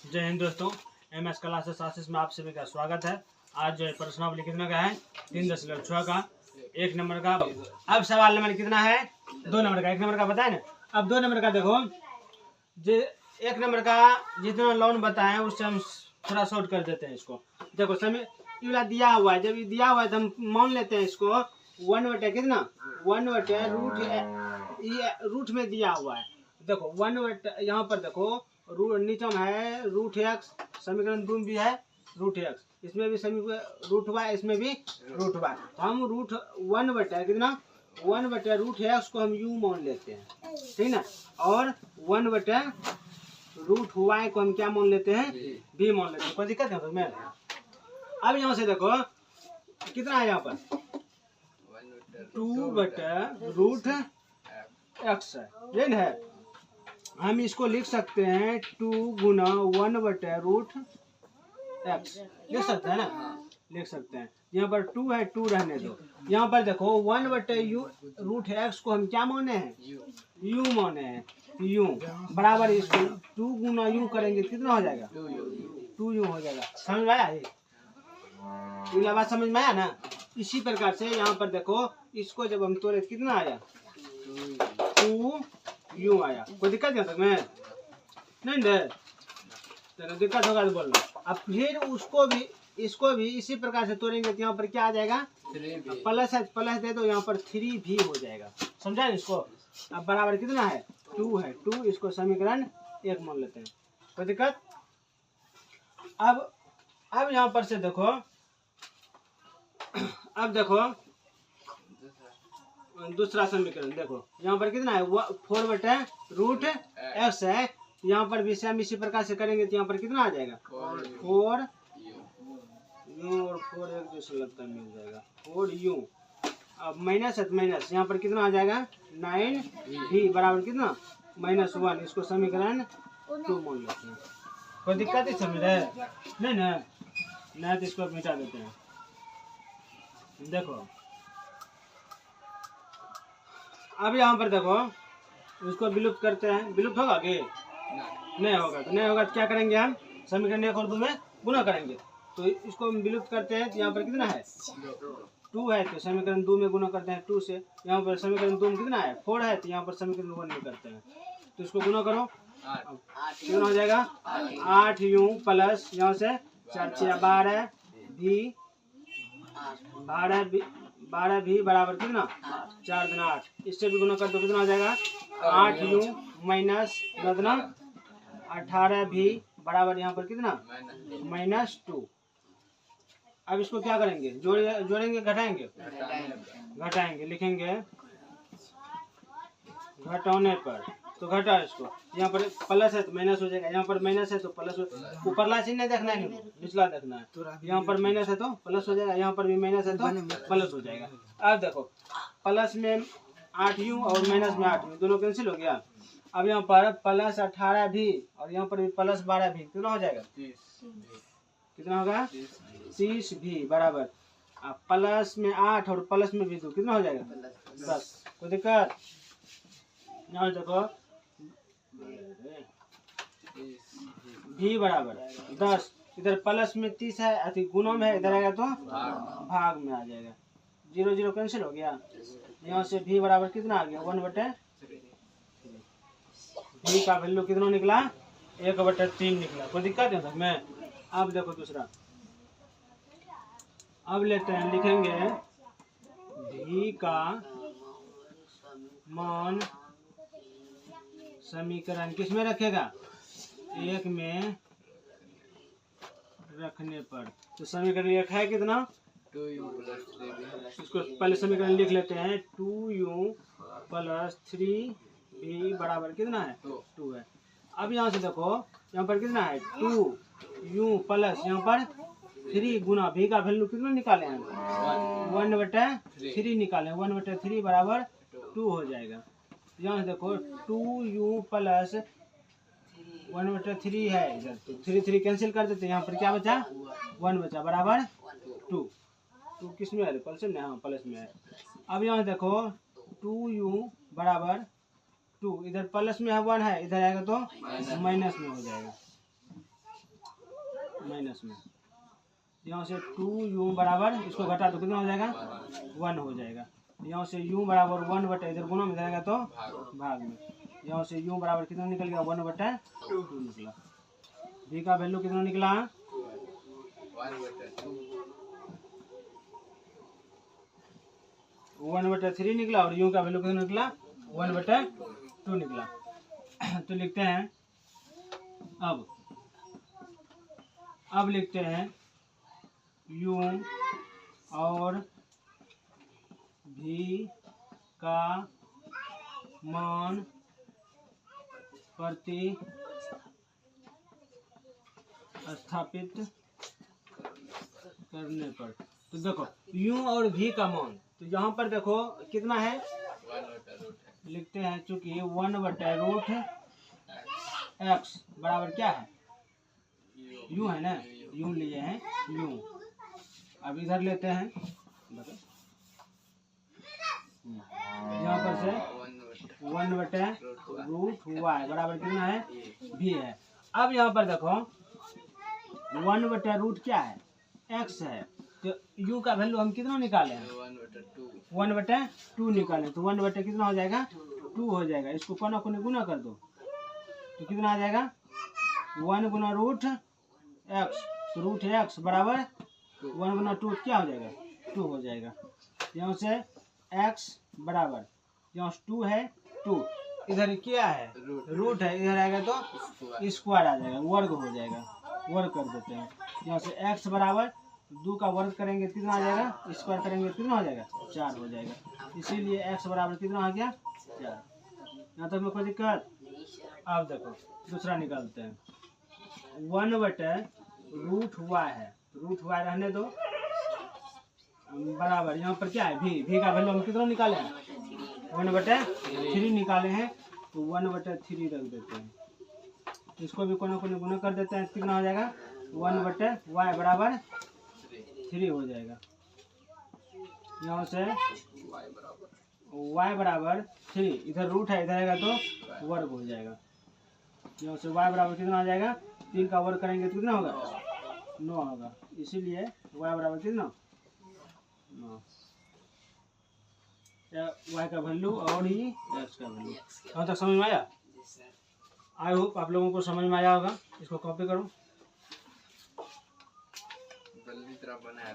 जय हिंद दोस्तों, MS classes आशीष में आप सभी का स्वागत है। आज जो है प्रश्नावली कितना का है 3.6 का 1 नंबर का। अब सवाल नंबर कितना है 2 नंबर का। 1 नंबर का बताए ना। अब 2 नंबर का देखो, जो 1 नंबर का जितना लोन बताए उससे हम थोड़ा शॉर्ट कर देते हैं इसको। देखो समय ये दिया हुआ है, जब ये दिया हुआ है तो हम मान लेते हैं इसको 1/, कितना 1/, रूट में दिया हुआ है। देखो 1/, यहाँ पर देखो नीचे में है √x, समीकरण 2 भी है √x, इसमें भी समीकरण √y, इसमें भी √y। तो हम √1/, कितना 1/√x को हम u मान लेते हैं, ठीक ना। और 1/√y को हम क्या मान लेते हैं b मान लेते हैं। कोई दिक्कत है उसमें। अब यहाँ से देखो कितना है, यहाँ पर 2/√x है, ये है। हम इसको लिख सकते हैं 2 गुना 1/√x, लिख सकते हैं ना, लिख सकते हैं। यहाँ पर 2 है, 2 रहने दो। यहाँ पर देखो 1/√x को हम क्या माने हैं u माने हैं, u बराबर इसको 2 गुना u करेंगे कितना हो जाएगा 2u हो जाएगा। समझ में आया ये बात, समझ में आया ना। इसी प्रकार से यहाँ पर देखो इसको जब हम तोड़े कितना आया 2u आया। कोई दिक्कत नहीं में नहीं दे, तो दिक्कत होगा तो बोलना। अब फिर उसको भी इसको भी इसी प्रकार से तोड़ेंगे तो यहाँ पर क्या आ जाएगा प्लस है, प्लस दे दो, यहाँ पर 3 भी हो जाएगा। समझा इसको। अब बराबर कितना है 2 है, 2 इसको समीकरण 1 मान लेते हैं। कोई दिक्कत। अब यहाँ पर से देखो, अब देखो दूसरा समीकरण देखो, यहाँ पर कितना है 4/√x है। यहाँ पर भी सेम इसी प्रकार से करेंगे तो यहाँ पर कितना आ जाएगा 4u, और 4 एक जैसे लगता है मिल जाएगा 4u। अब माइनस है तो माइनस, यहाँ पर कितना आ जाएगा 9v बराबर कितना -1। इसको समीकरण 2 मान लेते हैं। कोई दिक्कत ही समझ रहे नहीं ना, नहीं तो इसको मिटा देते हैं। देखो अब यहाँ पर देखो इसको विलुप्त करते हैं, विलुप्त होगा कि नहीं होगा, तो नहीं होगा तो क्या करेंगे हम समीकरण 1 और 2 में गुना करेंगे। तो इसको हम विलुप्त करते हैं तो यहाँ पर कितना है 2 है, तो समीकरण 2 में गुना करते हैं 2 से। यहाँ पर समीकरण 2 में कितना है 4 है, तो यहाँ पर समीकरण 1 में करते हैं तो इसको गुना करो कितना हो जाएगा 8u प्लस यहाँ से 4 6 12 भी बराबर कितना 4 दूना 8, इससे भी गुना कर दो कितना हो जाएगा 8u माइनस 18 भी बराबर यहाँ पर कितना -2। अब इसको क्या करेंगे जोड़ेंगे घटाएंगे, घटाएंगे लिखेंगे घटाने पर, तो घटा इसको, यहाँ पर प्लस है तो माइनस हो जाएगा, यहाँ पर माइनस है तो प्लस हो, ऊपरला चीज नहीं देखना है निचला देखना है। यहाँ पर माइनस है तो प्लस हो जाएगा, यहाँ पर भी माइनस है तो प्लस हो जाएगा। अब देखो प्लस में 8u और माइनस में 8u दोनों कैंसिल हो गया। अब यहाँ पर प्लस 18 भी और यहाँ पर भी प्लस 12 भी कितना हो जाएगा कितना होगा 30 भी बराबर प्लस में 8 और प्लस में भी 2 कितना हो जाएगा 10। कोई दिक्कत। यहाँ देखो भी बराबर 10, इधर प्लस में 30 है, अति गुणा में है, इधर आएगा तो भाग में आ जाएगा। 0 0 कैंसिल हो गया। यहाँ से भी बराबर कितना आ गया 1/3। भी का वैल्यू कितना निकला 1/3 निकला। कोई दिक्कत है में। अब देखो दूसरा, अब लेते हैं लिखेंगे भी का मान समीकरण किस में रखेगा 1 में रखने पर, तो समीकरण 1 है कितना 2u, इसको पहले समीकरण लिख लेते हैं 2u प्लस 3v बराबर कितना है 2 है। अब यहाँ से देखो यहाँ पर कितना है 2u प्लस यहाँ पर 3 गुना v का वैल्यू कितना निकाले हैं 1/3 निकाले, 1/3 बराबर 2 हो जाएगा। यहाँ से देखो 2u प्लस 1/3 है, इधर तो 3 कैंसिल कर देते हैं, यहाँ पर क्या बचा 1 बचा बराबर 2 किस में है प्लस में, हाँ प्लस में है। अब यहाँ देखो 2u बराबर 2, इधर प्लस में है 1 है, इधर आएगा तो माइनस में हो जाएगा। माइनस में, यहाँ से 2u बराबर, इसको घटा तो कितना हो जाएगा 1 हो जाएगा। यहाँ से u बराबर 1 बटा, इधर गुना में जाएगा तो भाग में, यहाँ से u बराबर कितना निकल गया 1 बटा 2 निकला। v का वैल्यू कितना निकला 1/3 निकला, और u का वैल्यू कितना निकला 1/2 निकला। तो लिखते हैं अब लिखते हैं u और v का मान प्रतिस्थापित करने पर। तो देखो u और v का मान, तो यहाँ पर देखो कितना है, लिखते हैं चूंकि 1/√x बराबर क्या है u है ना, u लिए हैं u। अब इधर लेते हैं, यहाँ पर से 1/√y बराबर कितना है v है। अब यहाँ पर देखो 1/√ क्या है x है, तो u का वैल्यू हम कितना निकाले हैं 1/2 निकाले, तो 1/, कितना हो जाएगा 2 हो जाएगा। इसको कोना कोने गुना कर दो तो कितना आ जाएगा 1 गुना √x, तो √x बराबर 1 गुना 2 क्या हो जाएगा 2 हो जाएगा। यहाँ से x बराबर, यहाँ 2 है 2, इधर क्या है रूट है, इधर आएगा तो स्क्वायर आ जाएगा, वर्ग हो जाएगा, वर्ग कर देते हैं। यहाँ से x बराबर 2 का वर्ग करेंगे कितना आ जाएगा, स्क्वायर करेंगे कितना हो जाएगा 4 हो जाएगा। इसीलिए x बराबर कितना आ गया 4। यहाँ तक में कोई दिक्कत। अब देखो दूसरा निकालते हैं, 1/√y है, √y रहने दो बराबर, यहाँ पर क्या है v का वैल्यू हम कितना निकाले हैं 1/3 निकाले हैं, तो 1/3 रख देते हैं। इसको भी कोना कोने गुना कर देते हैं, कितना हो जाएगा 1/y बराबर 3 हो जाएगा। यहाँ से y बराबर 3, इधर रूट है, इधर आएगा तो वर्ग हो जाएगा। यहाँ से y बराबर कितना आ जाएगा, 3 का वर्ग करेंगे तो कितना होगा 9 होगा। इसीलिए y बराबर कितना 9, y का वैल्यू और ही x का वैल्यू। यहाँ तक समझ में आया? आई होप आप लोगों को समझ में आया होगा। इसको कॉपी करो, जल्दी तरह बना है।